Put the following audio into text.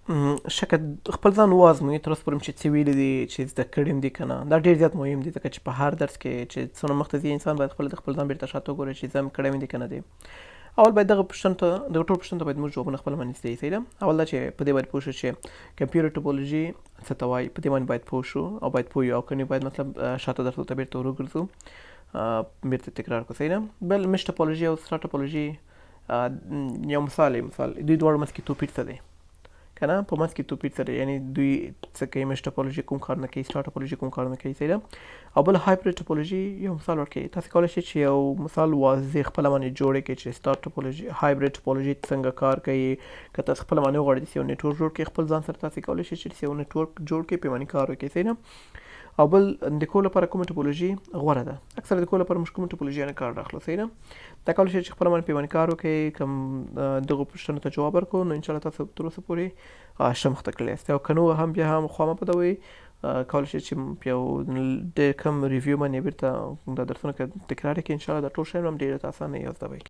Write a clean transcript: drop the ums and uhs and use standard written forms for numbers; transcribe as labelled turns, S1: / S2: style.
S1: شکه خپل ځان وازمویې تر اوسه پورې مې چې څه ویلي دي چې زده کړي هم دي که نه دا ډېر زیات مهم دي ځکه چې په هر درس کې چې څومره مخته ځي انسان باید خپل ځان بیرته شاته وګوري چې زه مې کړی مې دي که نه دي. اول باید دغه ټولو پوښتنو ته باید موږ ځوابونه خپله باندې زده صحیح ده. اول دا چې په دې باید پوه شو چې کمپیوټر ټوپولوژي څه ته وایي، په دې باندې باید پوه شو او باید پوه یو او که نه باید مطلب شاته درسونو ته بیرته ور وګرځو بیرته تکرار کړو صحیح ده. بل میش ټوپولوژي او سټار ټوپولوژي یو مثال دوی دواړو منځ کې توپیر څه دی که نه، په منځ کې توپیر څه دی یعنی دوی څه کوي، میش ټوپولوژي کوم کارونه کوي، سټار ټوپولوژي کوم کارونه کوي صحیح ده. او بل هایبرید ټوپولوژي یو مثال ورکوي، تاسې کولی شئ چې یو مثال واضح خپله باندې جوړ کړئ چې سټار ټوپولوژي هایبرید ټوپولوژي څنګه کار کوي. که تاسو خپله باندې وغواړئ چې یو نیټورک جوړ کړئ خپل ځان سره، تاسې کولی شئ چې یو نیټورک جوړ کړئ پې باندې کار وکړئ صحیح ده. او بل د کور لپاره کومه ټوپولوژي غوره ده، اکثره د کور لپاره موږ کومه ټوپولوژي نه کار اخلو صحیح ده. دا کولی شئ چې خپله باندې پې باندې کار وکړئ، کوم دغو پوښتنو ته جواب ورکړو نو انشاءالله تاسو تر اوسه پورې ښه مخته تللی یاست. او که نه هم بیا هم خوا مه بدوئ، کولی شئ چې په یو ډېر کم ریویو باندې بیرته دا درسونه که تکرار یې کړئ انشاءالله دا ټول شیان هم ډېر اسانه یې زده به یې.